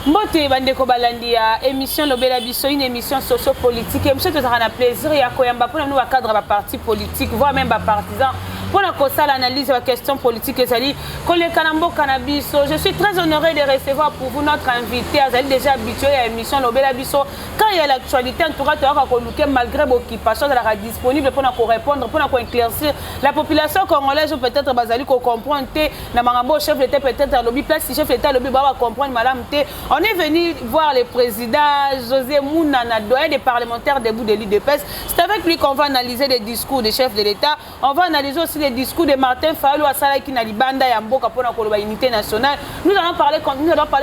Mbote bandeko balandi ya émission Lobela Biso, une émission socio-politique. Et monsieur tu as un plaisir ya koyamba pour nous cadre ba parti politique, voire même ba partisan. Pour la l'analyse de la question politique, je suis très honoré de recevoir pour vous notre invité. Vous êtes déjà habitué à l'émission Lobela Biso. Quand il y a l'actualité, en tout cas, malgré l'occupation, elle sera disponible pour nous répondre, pour nous éclaircir. La population congolaise peut-être comprendre que chef d'État peut-être lobby place, chef d'État lobby va comprendre madame. On est venu voir le président José Mounana, doyen des parlementaires debout de l'UDPS. C'est avec lui qu'on va analyser les discours des chefs de l'État. On va analyser aussi les discours de Martin Fayulu Asala qui n'a libanda ya mboka pour la unité nationale. Nous allons parler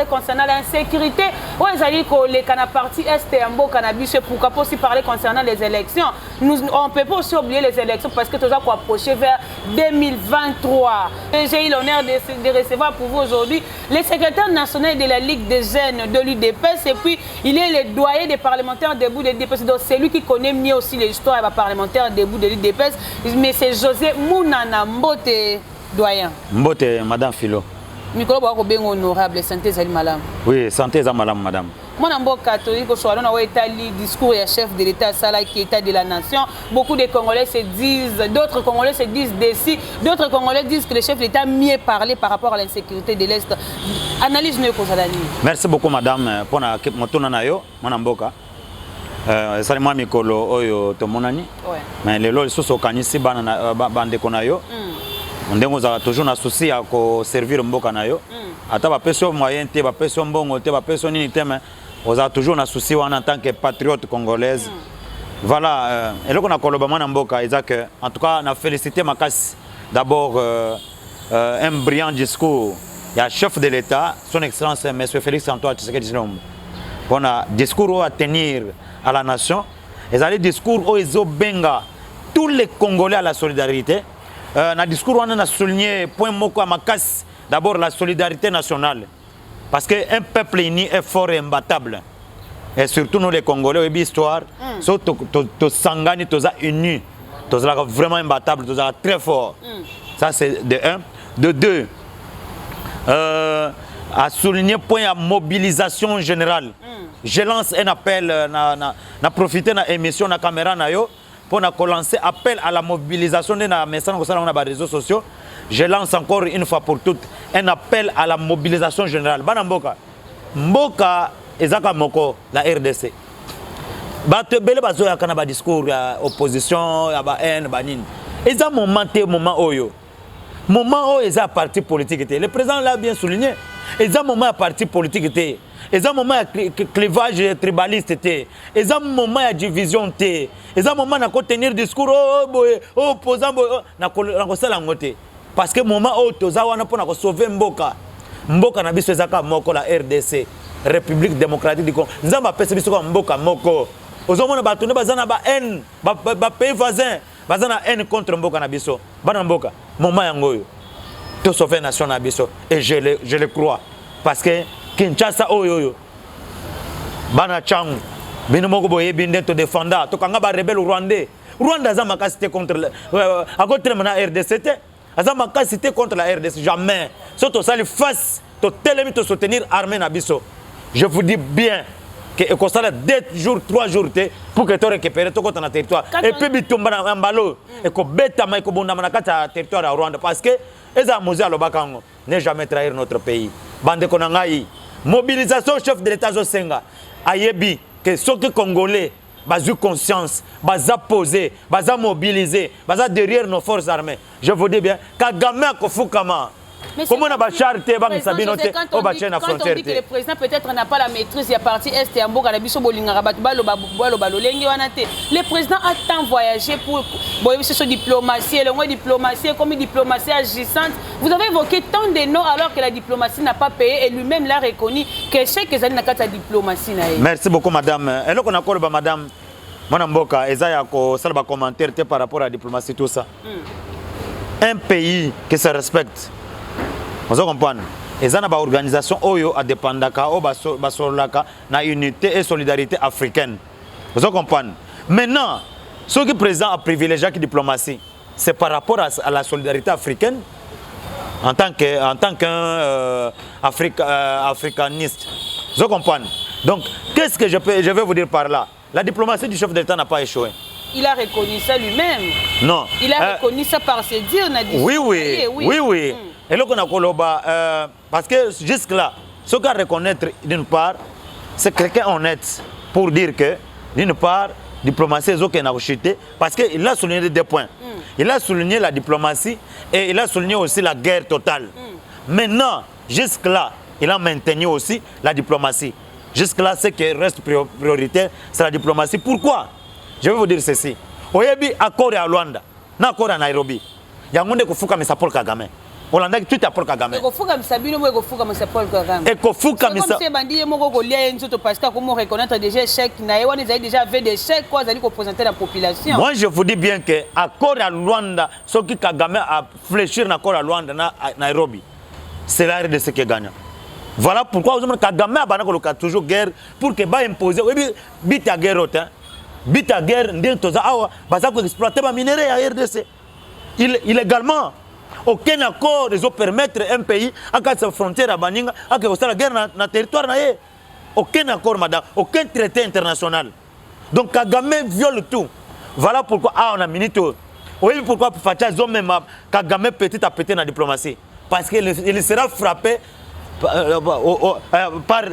concernant l'insécurité. On a parti est ya mboka na biso pourquoi pas aussi parler concernant les élections. On peut pas aussi oublier les élections parce que tout ça quoi approcher vers 2023. J'ai eu l'honneur de recevoir pour vous aujourd'hui le secrétaire national de la Ligue des jeunes de l'UDPS et puis il est le doyen des parlementaires debout de l'UDPS. Donc c'est lui qui connaît mieux aussi l'histoire des parlementaires debout de l'UDPS. Mais c'est José Mounana. Mbote doyen. Mbote madame Philo. Micro bako bien honorable santé zali malam. Oui, santé za malam madame. Mon ambo catholique au soir on a établi discours et chef de l'État Sala qui est état de la nation. Beaucoup de Congolais se disent, d'autres Congolais se disent d'ici, d'autres Congolais disent que le chef de l'État mieux parlé par rapport à l'insécurité de l'Est. Analyse nous kozalani. Merci beaucoup madame pour na motuna na yo mon amboka. Salima mikolo oyo to monani. Mais les lois sont kanisi bana bande konayo. Ndengo za toujours na souci à servir mboka na yo. Ata ba peso moyen te ba peso mbongo te ba peso nini te mais on a toujours na souci en tant que patriote congolaise. Voilà et là qu'on a koloba mwana mboka que en tout cas na félicité Makasi d'abord un brillant discours. Il y a chef de l'État son excellence monsieur Félix Antoine Tshisekedi Tshilombo. On a discours à tenir à la nation. Ils allaient discours où ils ont benga tous les Congolais à la solidarité. Dans le discours, on a souligné point moko à Makasi, d'abord la solidarité nationale. Parce qu'un peuple uni est fort et imbattable. Et surtout nous les Congolais, une histoire, to sangani, to unis, to vraiment imbattable, to très fort. Ça c'est de un. De deux, à souligner point à mobilisation générale. Je lance un appel, na profiter de l'émission, na caméra na yo. Pour lancer appel à la mobilisation de la message sur les réseaux sociaux, je lance encore une fois pour toutes un appel à la mobilisation générale. Banamboka, Mboka ezaka moko la RDC. Bate bele bazo ya kana ba discours ya opposition ya ba haine banin. Eza moment oyo. Moment où eza parti politique était. Le président l'a bien souligné. Eza moment à parti politique était. Eza moment à clivage tribaliste était. Eza moment à division était. Eza moment à tenir discours opposant na ko sala ngote. Parce que moment où toza wana pona ko sauver mboka. Mboka na biso ezaka moko la RDC, République démocratique du Congo. Nzamba pesa biso ko mboka moko. Ozomona batune bazana ba haine, ba pays voisin, bazana haine contre mboka na biso. Bana mboka, moment yango yo. To sauver nation na biso et je le crois parce que Kinshasa oyo bana changu bino moko boye binde to défendre to kanga ba rebelle rwandais Rwanda za makasité contre à côté de la RDC za makasité contre la RDC jamais surtout ça le face to telemi to soutenir armée na biso. Je vous dis bien que e constate 2 jours 3 jours pour que tu récupérer ton compte dans territoire et puis bitumba na mbalo et ko beta mai ko bunda na kata territoire à Rwanda parce que eza mozi alobakango ne jamais trahir notre pays. Bande konangai mobilisation chef de l'État Zosenga ayebi que ceux qui congolais bazu conscience baza poser baza mobiliser baza derrière nos forces armées. Je vous dis bien Kagame akofukama. Comment on a charité quand on dit que le président peut-être n'a pas la maîtrise, il y a parti Est et Amboka, le président a tant voyagé pour cette diplomatie, comme une diplomatie agissante. Vous avez évoqué tant de noms alors que la diplomatie n'a pas payé et lui-même l'a reconnu que chaque année n'a pas de diplomatie. Merci beaucoup madame. Et là on a encore madame Mboka, Ezaya ko salba commentaire par rapport à la diplomatie tout ça. Un pays qui se respecte. Vous comprenez? Et ça, une organisation Oyo a dépendaka, basolaka, na unité et solidarité africaine. Vous comprenez? Maintenant, ce qui est présent à privilégier la diplomatie, c'est par rapport à la solidarité africaine, en tant qu'un africaniste. Vous comprenez? Donc, qu'est-ce que je vais vous dire par là? La diplomatie du chef d'État n'a pas échoué. Il a reconnu ça lui-même. Non. Il a reconnu ça par ses dires. Oui. Et là, on a coloba, parce que jusque-là, ce qu'on reconnaître d'une part, c'est quelqu'un honnête pour dire que, d'une part, diplomatie est ok n'a chuté, parce qu'il a souligné deux points. Il a souligné la diplomatie et il a souligné aussi la guerre totale. Maintenant, jusque-là, il a maintenu aussi la diplomatie. Jusque-là, ce qui reste prioritaire, c'est la diplomatie. Pourquoi? Je vais vous dire ceci. Oyebi accord à Luanda, na accord à Nairobi. Il y a un monde qui faut comme ça Paul Kagame. Hollandais tout à Paul Kagame. Il faut comme ça Bino, il faut comme ça Paul Kagame. Et qu'il faut comme ça. C'est bandit mo ko lié nzoto parce que comment reconnaître déjà échec na yewa ils déjà fait des chèques quoi ça dit représenter la population. Moi je vous dis bien que accord à Luanda, ce qui Kagame a fléchir na accord à Luanda na Nairobi. C'est la RDC qui gagne. Voilà pourquoi vous Kagame a toujours guerre pour que ba imposer. Oui, bita guerre hein. Bita guerre ndetoza awa bazako exploiter ba minerais à RDC. Illégalement. Aucun accord ne permettre un pays à sa frontière à Baninga à que la guerre dans le territoire. Aucun accord, madame, aucun traité international. Donc Kagame viole tout. Voilà pourquoi on a minute. Oui, pourquoi Fatia même Kagame petit à petit dans la diplomatie. Parce qu'il sera frappé par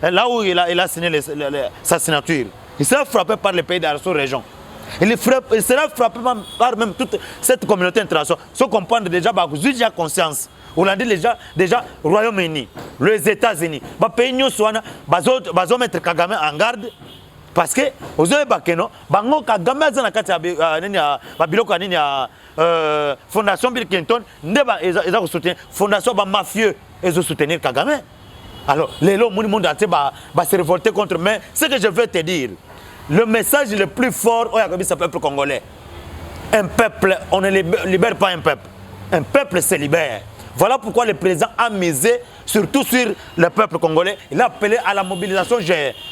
là où il a signé sa signature. Il sera frappé par les pays de la sous-région. Il sera frappé par même toute cette communauté internationale. Ce qu'on comprend déjà, j'ai conscience. On a dit déjà Royaume-Uni, les États-Unis. Les pays vont mettre Kagame en garde. Parce que, vous avez Kagame a Fondation Bill Clinton, ils ont soutenu. Fondation mafieux, ils ont soutenu Kagame. Alors, les monde entier va se révolter contre. Mais ce que je veux te dire, le message le plus fort, c'est le peuple congolais. Un peuple, on ne libère pas un peuple. Un peuple se libère. Voilà pourquoi le président a misé surtout sur le peuple congolais. Il a appelé à la mobilisation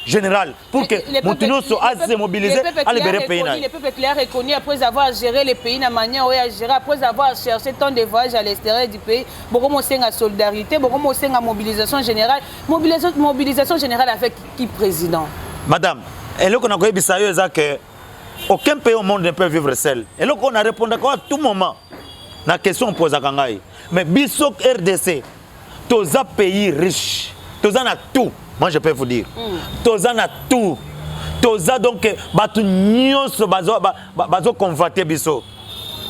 générale pour que Moutinho soit assez mobilisé à libérer le pays. Le peuple qui a reconnu après avoir géré le pays de la manière où il a géré, après avoir cherché tant de voyages à l'extérieur du pays, beaucoup de solidarité, beaucoup de mobilisation générale. Mobilisation générale avec qui président? Madame, et là qu'on a dit que aucun pays au monde ne peut vivre seul. Et là qu'on a répondu à tout moment. La question pose à Kangaï. Mais Bissok RDC, tous les pays riches, tous a tout. Moi je peux vous dire. Tous a tout. Tous a donc batu nyos bazo convoiter biso.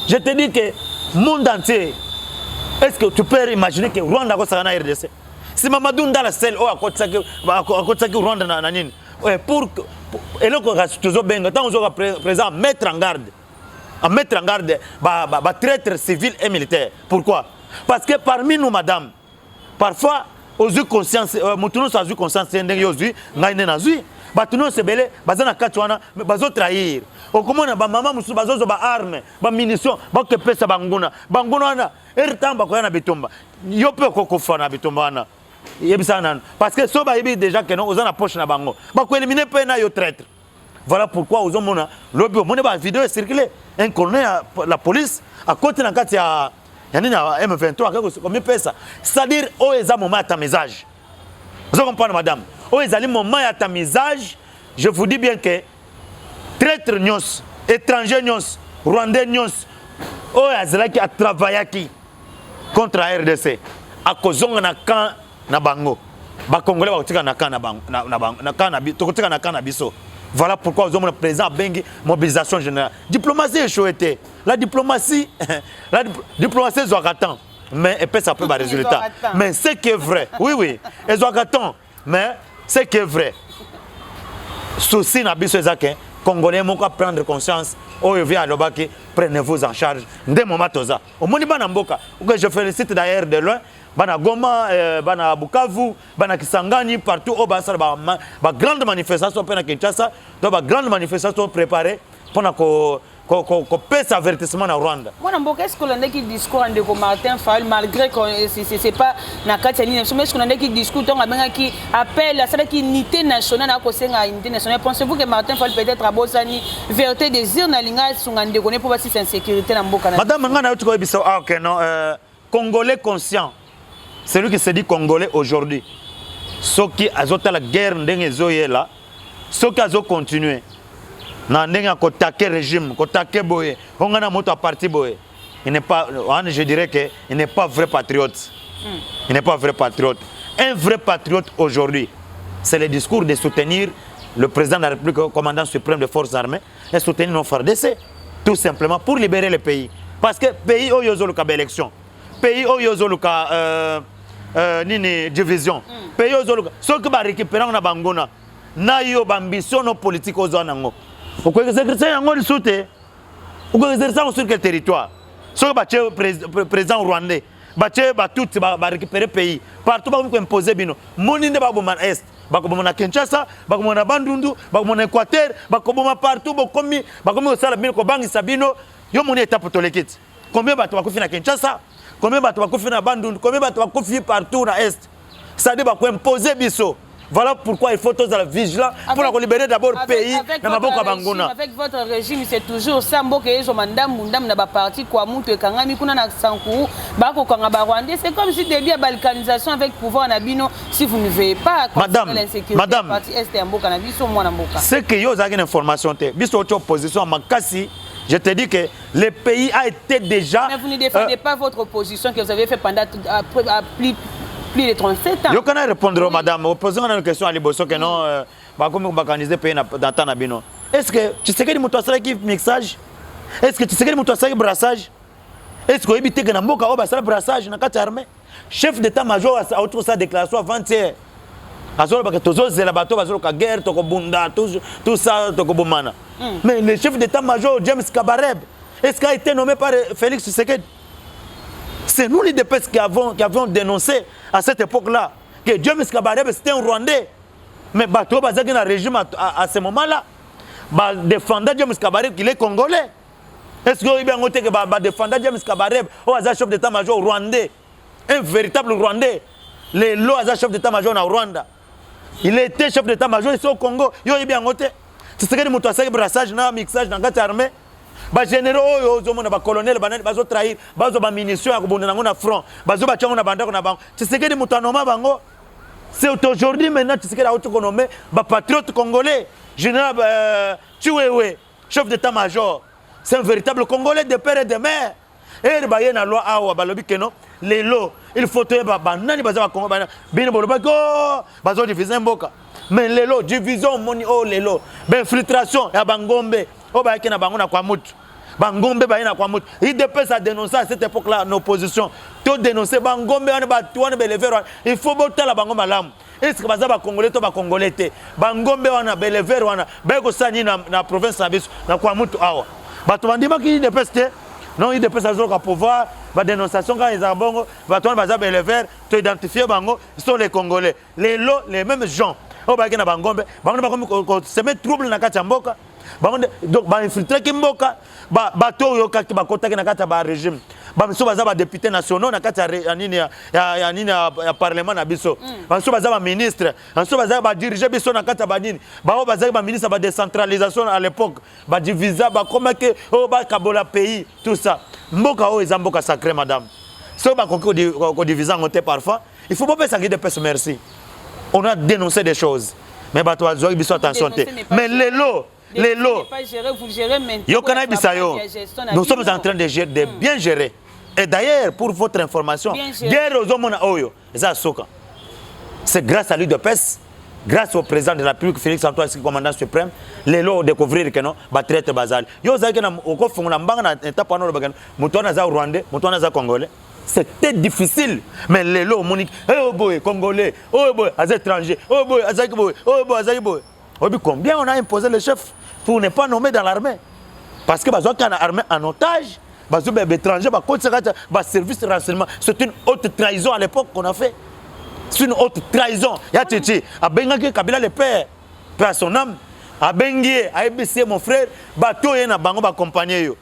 Je te dis que monde entier, est-ce que tu peux imaginer que Rwanda ko sana RDC? Si Mamadou Ndala seul o akotaki Rwanda na nini? Pour et là que toujours benga tant on présent mettre en garde. À mettre en garde traîtres civils et militaires. Pourquoi? Parce que parmi nous, madame, parfois, aux yeux conscience, Moutounous a eu conscience, Batuno se belé, bazana katwana, bazo trahir. Au comment na maman musu bazo ba armes, ba munitions, ba que pesa banguna. Banguna na ertamba ko na bitumba. Yo pe ko ko fana bitumba na. Yebisa nan. Parce que so ba yebi déjà que non aux na poche na bango. Ba ko éliminer pe na yo traître. Voilà pourquoi aux hommes lobby mon ba vidéo circulé. Un colonel la police à côté na kati ya yani na M23 comme pesa. C'est-à-dire o eza moment à tamisage. Vous comprenez madame? Oh, ils allaient moment à tamisage. Je vous dis bien que traître nyos, étranger nyos, rwandais nyos, oh, ils qui a travaillé contre la RDC. À cause de na camp na bango, ba congolais ba tika na camp na bango, na camp na to tika na camp na biso. Voilà pourquoi nous avons le président bengi mobilisation générale. Diplomatie échouée. La diplomatie est attend, mais et puis ça peut pas résultat. Mais ce qui est vrai, oui, ils attend, mais ce qui est vrai. Souci na biso ezake congolais moko prendre conscience oyo via lobaki prenez-vous en charge ndé moment toza. Au moni bana mboka que je félicite d'ailleurs de loin bana Goma bana Bukavu bana Kisangani partout au basa ba grande manifestation pena Kinshasa donc ba grande manifestation préparée pour na ko pèse avertissement en Rwanda. Moi, est-ce qu'on a qui discours de Martin Fayol malgré que c'est pas na Katiani, mais est-ce qu'on a qui discours qui appelle à cette unité nationale à cause de unité nationale? Pensez-vous que Martin Fayol peut-être à Bosani vérité désir na linga sungande connaît pour passer insécurité dans Mboka? Madame ngana tu ko biso OK non Congolais conscient. Celui qui se dit Congolais aujourd'hui. soki azota la guerre ndenge zoyela soki azo continuer na ndenge ko taquer régime ko taquer boye onga na moto à parti boye il n'est pas je dirais que il n'est pas vrai patriote. Il n'est pas vrai patriote. Un vrai patriote aujourd'hui, c'est le discours de soutenir le président de la République, le commandant suprême des forces armées, et soutenir nos FARDC, tout simplement pour libérer le pays. Parce que le pays où il y a une élection, pays où il y a une division, pays où il y a ceux qui récupérer na bangona, na yo ambition no politique aux anango. Vous pouvez exercer un mot soutien. Vous pouvez exercer sur quel territoire? Ceux qui président rwandais. Bache tout récupérer pays partout ba ko imposer bino moninde ba boma est ba ko boma Kinshasa ba ko boma Bandundu ba ko boma Équateur ba ko boma partout ba komi osala bino ko bangisa bino yo moni étape tolekiti combien bato ba ko fina Kinshasa combien bato ba ko fina Bandundu combien bato ba ko fi partout na est ça dit ba ko imposer biso. Voilà pourquoi il faut tous être vigilants pour libérer d'abord le pays. Avec votre régime, c'est toujours ça. C'est comme si début à balkanisation avec pouvoir Nabino, si vous ne veillez pas Madame, c'est que vous avez une information. Votre opposition à Makassi, je te dis que le pays a été déjà. Mais vous ne défendez pas votre opposition que vous avez fait pendant plus de 37 ans. Je peux répondre, madame. Vous posez une question à l'Ibosso que non, comme vous organisez le pays dans Tanabino. Est-ce que tu sais que les motos qui mixage? Est-ce que tu sais que les motos qui brassage? Est-ce que vous évitez que Namboka a brassage dans la armée? Chef d'état-major a autour sa déclaration avant-hier. Tout ça, mais le chef d'état-major, James Kabareb, est-ce qu'il a été nommé par Félix Tshisekedi? C'est nous les DPS qui avions dénoncé à cette époque-là que James Kabarebe c'était un Rwandais. Mais Bato Bazaki dans le régime à ce moment-là, défendait James Kabarebe qu'il est Congolais. Est-ce que vous avez bien noté que défendait James Kabarebe au chef d'état-major rwandais, un véritable Rwandais, les lots à chef d'état-major en Rwanda. Il était chef d'état-major ici au Congo. Vous avez bien noté. C'est ce que nous avons fait brassage, mixage dans l'armée. Ba généraux ba colonel bazo trahir bazo ba munitions ya kobonda na front bazo ba tchango na bandako na bango c'est ce que des mutanoma bango c'est aujourd'hui maintenant c'est ce que la haute économie ba patriote congolais général Chiwewe chef d'état-major c'est un véritable congolais de père et de mère et ba yena loi awa ba lobi keno les lots il faut te ba nani bazo ba Congo ba bino boloba ko bazo diviser mboka mais les lots division moni les lots ben infiltration ya bangombe o ba yena bango na kwa mutu Bangombe baina kwa mutu. Il dépêche à dénoncer à cette époque-là en opposition. Tout dénoncer Bangombe on belever. Il faut botter la Bangombe malam. Est-ce que bazaba congolais to ba congolais te. Bangombe wana belever wana beko sani na province na biso na kwa mutu awa. Bato bandima ki dépêche te. Non, il dépêche à zoro ka pouvoir ba dénonciation quand ils abongo bato bazaba belever to identifier bango ils sont les congolais. Les lots les mêmes gens. O ba na Bangombe, Bangombe ko se met trouble na kati mboka. Donc ba infiltrer kimboka bato yo kaki bakota na kata ba régime ba miso baza ba député nationaux na kata ya nini ya parlement na biso ba miso baza ba ministre ba miso baza ba diriger biso na kata ba nini ba baza ba ministre ba décentralisation à l'époque ba divisa ba comment que ba kabola pays tout ça mboka o ezamboka sacré madame so ba ko diviser ngote parfois il faut pas penser que de personnes merci on a dénoncé des choses mais bato azo biso attention mais les lots, nous sommes en train de bien gérer. Et d'ailleurs, pour votre information, c'est grâce à lui de PES, grâce au président de la République, Félix Antoine, commandant suprême, les lots découvrir que non, traiter bazal. C'était difficile, mais les lots, oh boy, Congolais, oh boy, les étrangers, oh boy, boy. Combien on a imposé le chef pour ne pas nommer dans l'armée? Parce que bazo kana armée en otage, bazo étranger, ba service de renseignement, c'est une haute trahison à l'époque qu'on a fait. C'est une haute trahison. Ya titi, a bengaki Kabila le père, père son âme, a bengi, a EBC mon frère, bato yena bango ba accompagner yo.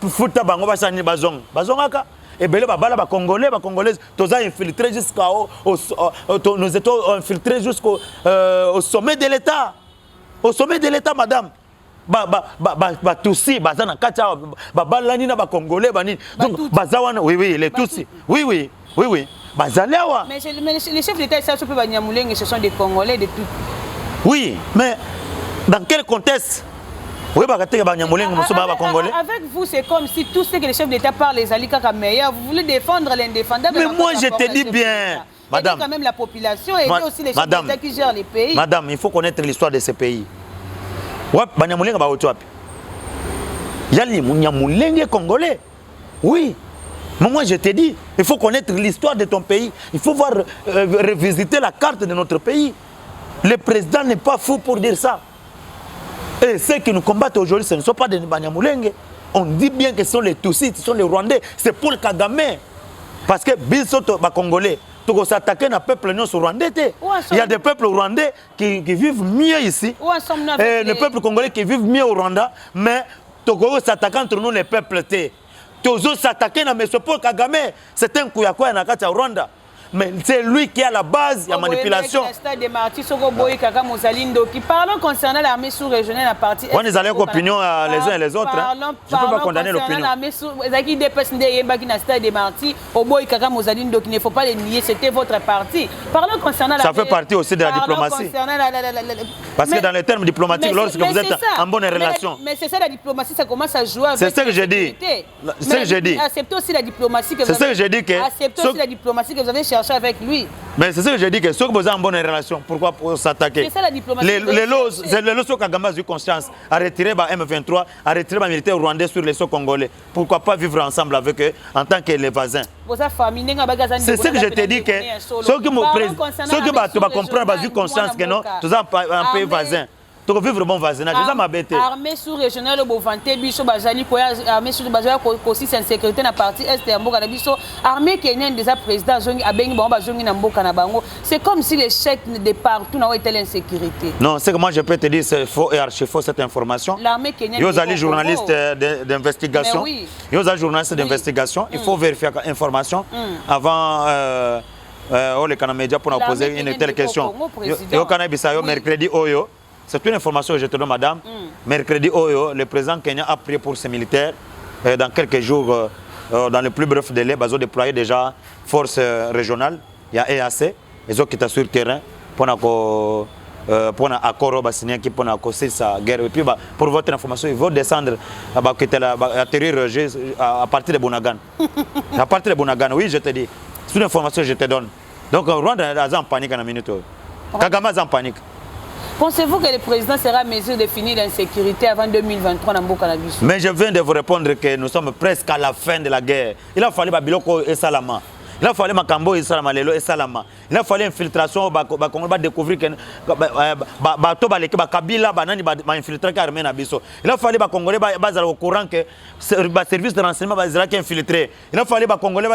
Futa bango ba sani bazong. Bazongaka et belé ba bala ba congolais, tous a infiltré nous étions infiltrés jusqu'au sommet de l'État. Au sommet de l'État, madame, Tutsi, bazana kacha, babalani na ba congolais bani. Donc bazawana, oui, les Tutsi, oui. bazalewa. Mais les chefs d'État, ça peut pas Nyamulenge, ce sont des Congolais de tout. Oui, mais dans quel contexte? Oui, Congolais. Avec vous, c'est comme si tout ce que les chefs d'État parlent, les alliés meilleurs, vous voulez défendre l'indéfendable. Mais moi, je te dis bien, madame. Quand même la population et aussi les chefs d'État qui gèrent les pays. Madame, il faut connaître l'histoire de ces pays. Ouais, Banyamulenge ba otuapi. Yali Nyamulenge congolais. Oui. Mais moi, je te dis, il faut connaître l'histoire de ton pays. Il faut voir revisiter la carte de notre pays. Le président n'est pas fou pour dire ça. Et ceux qui nous combattent aujourd'hui, ce ne sont pas des Banyamulenge. On dit bien que ce sont les Tutsis, ce sont les Rwandais. C'est pour le Kagame. Parce que Bisoto, Congolais, tu peux s'attaquer à un peuple rwandais. Il y a des peuples rwandais qui vivent mieux ici. Et les peuples congolais qui vivent mieux au Rwanda. Mais tu peux s'attaquer entre nous, les peuples. Tu peux s'attaquer à M. Paul Kagame. C'est un Kouyakoua au Rwanda. Mais c'est lui qui est à la base de la manipulation. Parlons concernant l'armée sous-régionale à partir. On est allés avec opinion les uns et les autres. Je ne peux pas condamner l'opinion. Il ne faut pas les nier, c'était votre parti. Parlons concernant ça fait partie aussi de la diplomatie. Parce que dans les termes diplomatiques, lorsque vous êtes en bonne relation. Mais c'est ça la diplomatie, ça commence à jouer avec. C'est ce que j'ai dit. C'est ce que j'ai dit. Acceptez aussi la diplomatie que vous avez. C'est ce que j'ai dit. Acceptez aussi la diplomatie que vous avez cherché avec lui. Mais c'est ce que je dis, que ceux qui sont en bonne relation, pourquoi s'attaquer? C'est ça la diplomatie. Les lots Kagame a eu conscience à retirer M23, à retirer les militaires rwandais sur les sols congolais. Pourquoi pas vivre ensemble avec eux en tant que les voisins? C'est ce que je te dis, que ceux qui vont comprendre, ont eu conscience que non, tous un pays voisin. Tu veux vivre bon voisinage, c'est ça ma bête. Armée sous-régionale au Bovanté, Bicho Bajali, armée sous-régionale aussi c'est une sécurité dans la partie est de Mboka Bicho, armée kenyenne déjà président Zongi Abengi Bamba Zongi na Mboka na Bango. C'est comme si les chèques de partout n'ont été l'insécurité. Non, c'est que moi je peux te dire, c'est faux et archi faux cette information. L'armée kenyenne. Ils ont journalistes d'investigation. Ils ont journalistes d'investigation. Il faut vérifier l'information avant les canaux médias pour nous poser une telle question. Yo Kanabisa mercredi Oyo. C'est une information que je te donne, madame. Mercredi, le président Kenya a prié pour ses militaires. Dans quelques jours, dans le plus bref délai, ils ont déployé déjà force régionale. Il y a EAC, ils ont quitté sur le terrain pour accord qui pour sa guerre. Et puis, pour votre information, ils vont descendre, atterrir à partir de Bunagan. À partir de Bunagan, oui, je te dis. C'est une information que je te donne. Donc, Rwanda est en panique en une minute. Kagame est en panique. Pensez-vous que le président sera en mesure de finir l'insécurité avant 2023 dans Mboka? Mais je viens de vous répondre que nous sommes presque à la fin de la guerre. Il a fallu Babiloko et Salama. Il a fallu Makambo et Salama, Lelo et Salama. Il a fallu infiltration, on va découvrir que Kabila va infiltrer l'armée Nabiso. Il a fallu Congolais au courant que le service de renseignement va être infiltré. Il a fallu Congolais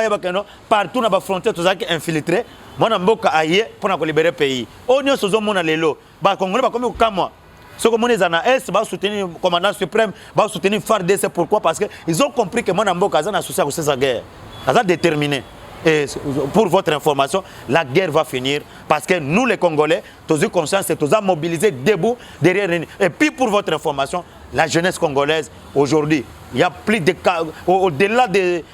partout dans la frontière tout ça qui infiltré. Moi Mboka aïe pour libérer le pays. On y a ce monde Lelo. Congolais va comme moi. Ce que mon est va soutenir le commandant suprême, va soutenir FARDC. Pourquoi? Parce qu'ils ont compris que mon Mboka a associé à cette guerre. Ça a déterminé. Et pour votre information, la guerre va finir parce que nous les Congolais, tous eu conscience et tous a mobilisé debout derrière. Et puis pour votre information, la jeunesse congolaise aujourd'hui, il y a plus de au-delà de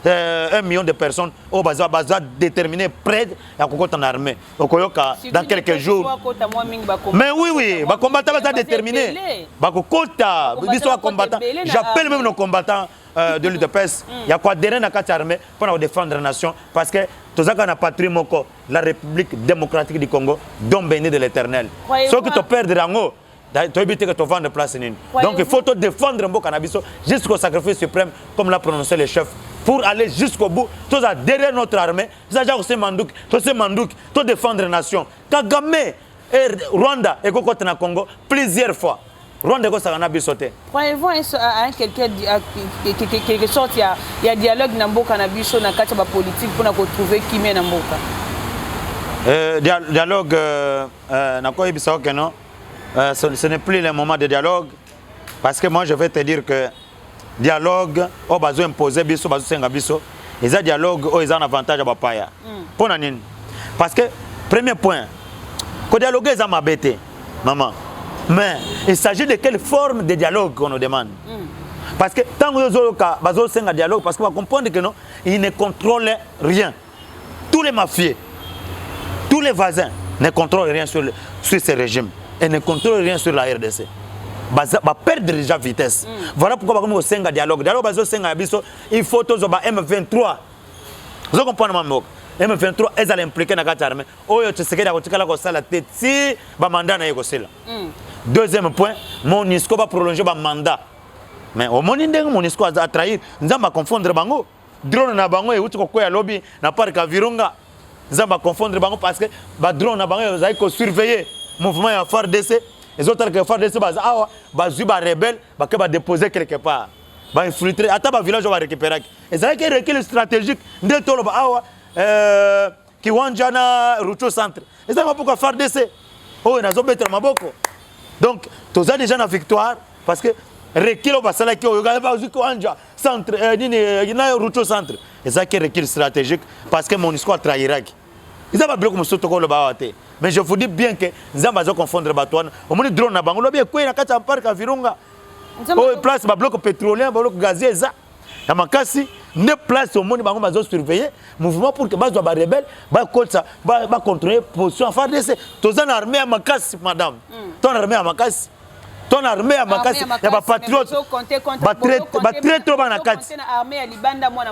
1 million de personnes au bazar déterminé près à en armée. Donc dans quelques jours. Mais oui, les combattants vont être déterminés. J'appelle même nos combattants de l'UDPS. Il y a quoi derrière la armée pour défendre la nation parce que tout ça qu'on a patrie moko, la République démocratique du Congo, dont béni de l'Éternel. Ceux qui te perdent en haut, tu as évité que tu vendes place. Donc il faut te défendre Mboka Nabiso jusqu'au sacrifice suprême, comme l'a prononcé le chef, pour aller jusqu'au bout. Tout ça derrière notre armée, ça aussi Mandouk, tout défendre la nation. Kagame et Rwanda et Kokota na Congo plusieurs fois. Rwanda ko ça na bisoté. Croyez-vous à quelque sorte il y a dialogue na Mboka na biso na kati ba politique pour na retrouver Kimé na Mboka. Dialogue na ko ebisa que non. Ce n'est plus le moment de dialogue parce que moi je vais te dire que dialogue au besoin imposer biso bazo senga biso ils a dialogue ils ont un avantage à bapaya pour nanine parce que premier point ko dialogue ils ont mabete maman mais il s'agit de quelle forme de dialogue qu'on nous demande parce que tant que bazo senga dialogue parce qu'on va comprendre que non il ne contrôle rien tous les mafieux, tous les voisins ne contrôlent rien sur ce régime et ne contrôlent rien sur la RDC. Va perdre déjà vitesse. Voilà pourquoi on a un dialogue. Il faut tous M23. Vous comprenez ma M23 est impliqué dans la armée. Oyo Tshisekedi akotikala ko sala tête si ba mandat na yekosela. Deuxième point, MONUSCO va prolonger ba mandat. Mais au moment où MONUSCO a trahir, nous allons confondre bango. Drone na bango et uti ko ya lobby na parc à Virunga. Nous allons confondre bango parce que ba drone na bango ils ko surveiller mouvement ya FARDC. Les autres que FARDC ba awa ba zuba rebelle ba ke ba déposer quelque part. Ba infiltrer ata ba village va récupérer. Et ça que recul stratégique de tolo ba awa Kiwanja na Rucho Centre. Et ça va pourquoi FARDC. Oh, ils ont better maboko. Donc, tous les déjà la victoire parce que recul au basala qui au Kiwanja Centre na Rucho Centre. Et ça qui recul stratégique parce que MONUSCO a trahi Irak. Ils ont pas bloqué mon sotoko le baate. Mais je vous dis bien que nous allons confondre Batouane. Au moins drone na bango lo bien quoi na kata parc à Virunga. Oh, place ba bloc pétrolier, ba bloc gazier ça. Na makasi ne place au monde bango bazo surveiller mouvement pour que bazo ba rebelle ba contrôler position FARDC. Tozana armée à makasi madame. Ton armée à makasi. Ton armée à makasi ya ba patriote. Ba très trop na kati.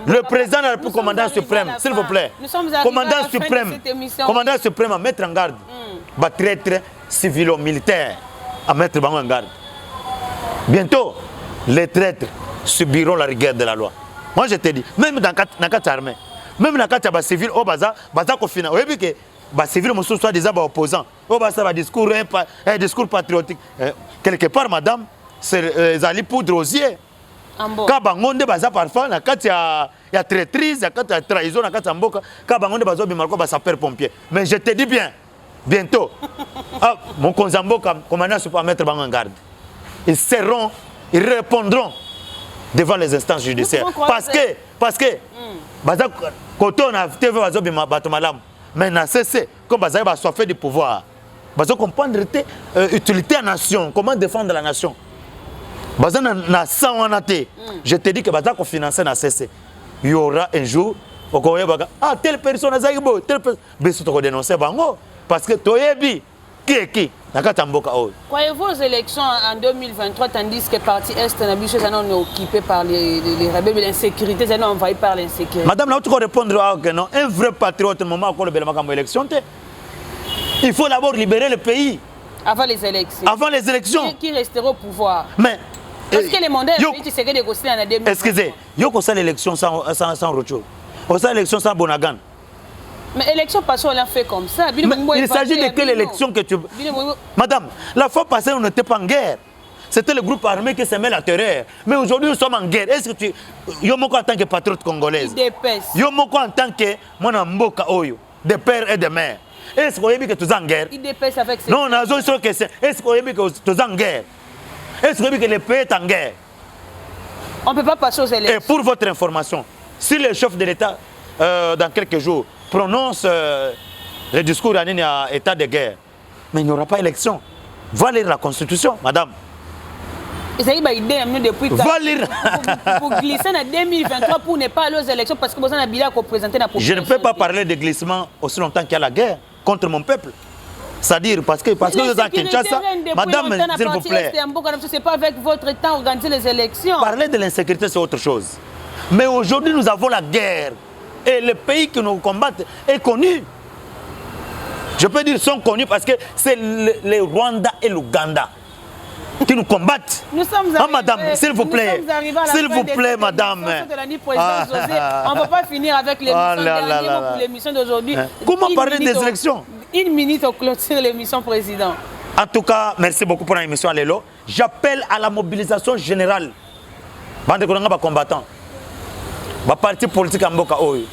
Le président de la République commandant suprême, s'il vous plaît. Commandant suprême à mettre en garde. Ba traître civilo-militaire à mettre bango en garde. Bientôt les traîtres subiront la rigueur de la loi. Moi je te dis, même dans la armée, même dans la civil, au baza kofina. Vous voyez que les civils sont soit des opposants. Au baza un discours patriotique. Quelque part, madame, c'est les poudre aux yeux. Quand bangonde baza parfois, il y a traîtrise, il y a trahison, il y a mboka. Quand bangonde baza bimarko ba sapeur pompier. Mais je te dis bien, bientôt, mon konzamboka commandant se peut mettre en garde. Ils répondront devant les instances judiciaires. Parce que, quand on a TV, mais on a cessé, comme on a soif du pouvoir, on a comprendre l'utilité de la nation, comment défendre la nation. Je te dis que on a financé, on a cessé. Il y aura un jour, telle personne a dénoncé, parce que tu qui croyez-vous aux élections en 2023 tandis que parti Est est occupé par les rebelles de l'insécurité, c'est envahi par l'insécurité? Madame, là, tu peux répondre que non. Un vrai patriote, moment où le élection, il faut d'abord libérer le pays. Avant les élections. Avant les élections. Qui restera au pouvoir? Mais parce que les mandats tu sais que négocier en 2023. Excusez, il y a l'élection sans Rocho. On a l'élection sans Bonagan. Mais l'élection passée, on l'a fait comme ça. Il s'agit de quelle élection que tu... Madame, la fois passée, on n'était pas en guerre. C'était le groupe armé qui s'aimait la terreur. Mais aujourd'hui, nous sommes en guerre. Est-ce que tu... Yomoko en tant que patriote congolaise. Yomoko en tant que mon mboka oyo, de père et de mère. Est-ce que vous que tu es en guerre? Il dépasse avec ses... Non, on a une question. Est-ce que vous que tu es en guerre? Est-ce que le pays est en guerre? On ne peut pas passer aux élections. Et pour votre information, si le chef de l'État, dans quelques jours, prononce le discours à l'état de guerre, mais il n'y aura pas d'élection. Va lire la Constitution, madame. Va lire. Pour glisser en 2023 pour ne pas aller aux élections parce que vous avez un bilan pour présenter la population. Je ne peux pas parler de glissement aussi longtemps qu'il y a la guerre contre mon peuple. C'est-à-dire parce que vous êtes à Kinshasa, madame, s'il vous plaît. Ce n'est pas avec votre temps organiser les élections. Parler de l'insécurité, c'est autre chose. Mais aujourd'hui, nous avons la guerre. Et le pays qui nous combattent est connu. Je peux dire sont connus parce que c'est le Rwanda et l'Ouganda qui nous combattent. Nous sommes arrivés, madame, s'il vous plaît. S'il vous plaît, madame. On ne va pas finir avec l'émission d'aujourd'hui. Comment parler des élections? Une minute au clôture l'émission, président. En tout cas, merci beaucoup pour l'émission à l'élo. J'appelle à la mobilisation générale. Bande de combattants. Le parti politique en Mboka Oyo,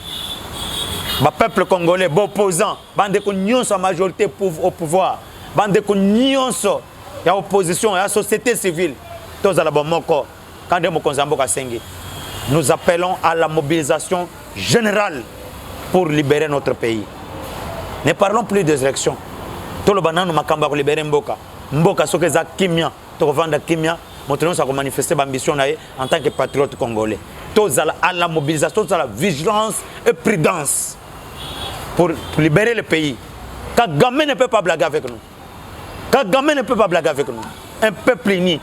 le peuple congolais, les opposants, bande de nyons sa majorité au pouvoir, bande de nyons ya opposition, la société civile, tous à la bomoko, quand de Mboka Mboka Sengi. Nous appelons à la mobilisation générale pour libérer notre pays. Ne parlons plus des élections. Tout le banane makamba pour libérer Mboka. Mboka ce que za kimia, to vendre kimia, montrons ça comme manifester l'ambition en tant que patriote congolais. À la mobilisation, à la vigilance et prudence. pour libérer le pays. Kagame ne peut pas blaguer avec nous. Kagame ne peut pas blaguer avec nous. Un peuple uni,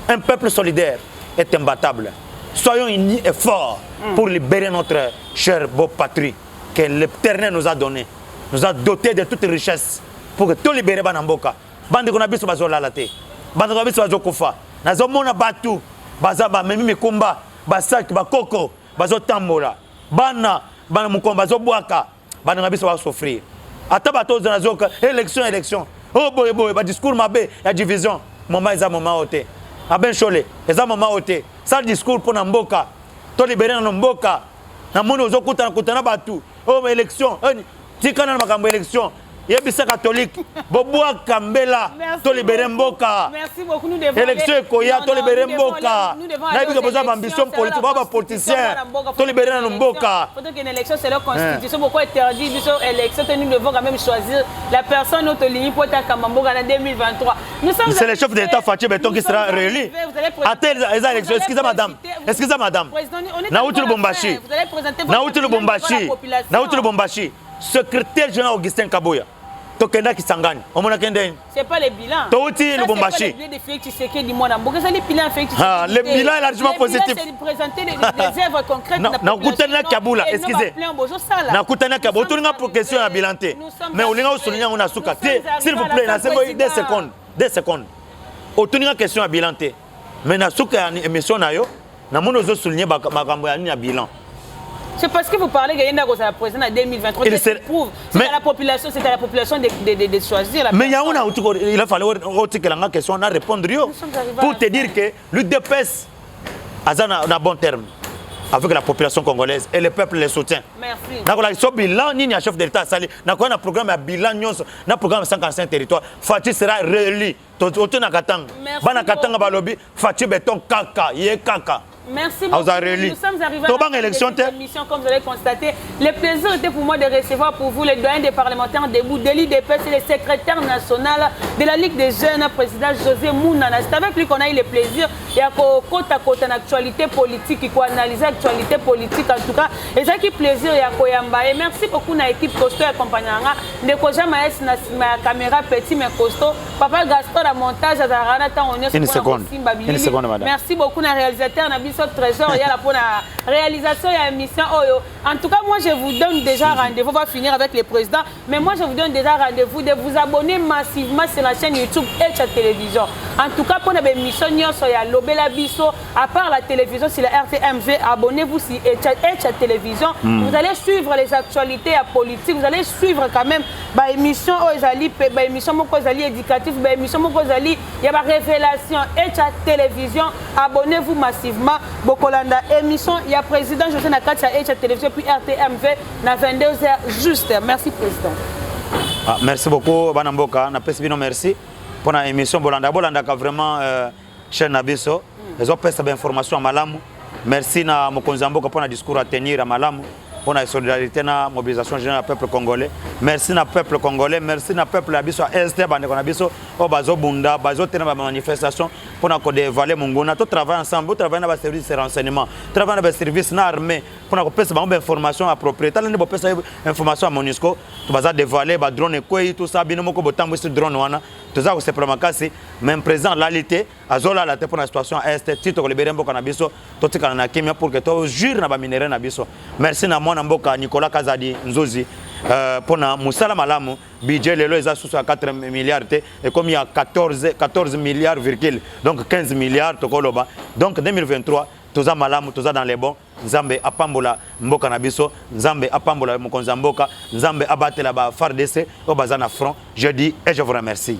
un peuple solidaire est imbattable. Soyons unis et forts pour libérer notre chère beau patrie que l'Éternel nous a donné, nous a doté de toute richesse pour que tout libérer Banamboka. Bande qu'on a biso bazo lalate. Bande qu'on a biso bazo kufa. Nazo mona batu, bazaba memi mikumba, basaki bakoko, bazo tambola. Bana mukomba bazo boaka, bande qu'on a biso bazo souffrir. Ata bato nazo élection. Oh boy, ba discours mabe, ya division. Moment eza moment oté. Aben chole, eza moment oté. Ça discours pour Namboka. To libérer na Mboka. Na moni ozo kutana batu. Oh élection, tika na makambo élection. Yebisa catholique, Boboa Kambela, to libérer Mboka. Merci beaucoup, nous devons. Élection Koya, to libérer Mboka. Naïbi que besoin d'ambition politique, baba politicien, to libérer na Mboka. Faut qu'une élection c'est leur constitution, pourquoi interdit l'élection, nous devons quand même choisir la personne autre ligne pour être Kamamboka en 2023. C'est le chef de l'État Fatih Beton qui sera réélu. Attends les élections, excusez madame. Naouti Bombashi. Naouti Bombashi. Secrétaire général Augustin Kaboya. Tokenda Kisangani. C'est pas les bilans. Touti Lubumbashi. C'est le bilan est largement positif. C'est présenter des œuvres concrètes. Nakutana Kabula, excusez. Nakutana Kabula. Autour pour question à bilanté. Mais on a souligné on a souka. S'il vous plaît, deux secondes. Autour de question à bilanté. Mais na souka émission na yo, na mono zo souligner makambo ya bilan. C'est parce que vous parlez que Yenda Gosa président en 2023. C'est à la population, c'est à la population de choisir la mais il a fallu que la question on a répondre pour te dire que l'UDPS a un bon terme avec la population congolaise et le peuple les soutient. Merci. Dans le bilan, ni un chef de l'État sali, dans un programme à bilan, un programme 55 territoires, Fatih sera réélu. Autour na katanga, bana katanga balobi, Fatih Beton kaka, yé kaka. Merci beaucoup. Nous sommes arrivés à la mission, comme vous avez constaté. Le plaisir était pour moi de recevoir pour vous les doyens des parlementaires debout, de l'IDPS et le secrétaire national de la Ligue des jeunes, président José Mounana. C'est avec lui qu'on a eu le plaisir. Il y a côte à côte en actualité politique, il faut analyser l'actualité politique en tout cas. Et c'est un plaisir, il y a Koyamba. Et merci beaucoup à l'équipe costaud et accompagnant. Ne koja maes na caméra petit mais costaud. Papa Gaston la montage à Zarana tant on est une seconde, madame. Merci beaucoup à réalisateur Nabi trésor, il y a la pour la réalisation et la mission. En tout cas, moi je vous donne déjà rendez-vous. On va finir avec le président, mais moi je vous donne déjà rendez-vous de vous abonner massivement sur la chaîne YouTube et la télévision. En tout cas, pour la mission, il y a Lobela Bisso, à part la télévision, sur la RTMV, abonnez-vous sur la télévision. Vous allez suivre les actualités politiques, vous allez suivre quand même l'émission éducative, l'émission il y a la révélation et la télévision. Abonnez-vous massivement. Bokolanda émission, il y a président José Nakatia et la télévision puis RTMV na 22h juste. Merci président. Merci beaucoup Banamboka, na pesibino merci pour la émission Bolanda ka vraiment chaîne Nabiso. Les autres pèsent d'informations à Malamu. Merci na Mokonzamboka pour le discours à tenir à Malamu. Pour la solidarité na mobilisation générale du peuple congolais. Merci na peuple congolais, merci na peuple abiso est bande qu'on abiso au bazo bunda, bazo tena manifestation pour na ko dévaler mongona. Tout travail ensemble, tout travail na ba service de renseignement, travail na ba service na armée pour na ko pesa ba information appropriée. Tala ne bo pesa information à MONUSCO, to baza dévaler ba drone ko tout ça bino moko botambo sur drone wana. Toza ko se promakasi même présent l'alité azola la te pour la situation est tito ko libérer mboka na biso, to tika na kimia pour que to jure na ba minéraux na biso. Merci na Mboka Nicolas Kazadi Nzozi pour na Moussala Malamu budget lelo eza sous 4 milliards et comme il y a 14 milliards virgule donc 15 milliards tokoloba donc 2023 toza malamu toza dans les bons Nzambe apambola mboka na biso Nzambe apambola mokonza mboka Nzambe abatela ba FARDC au bazana front je dis et je vous remercie.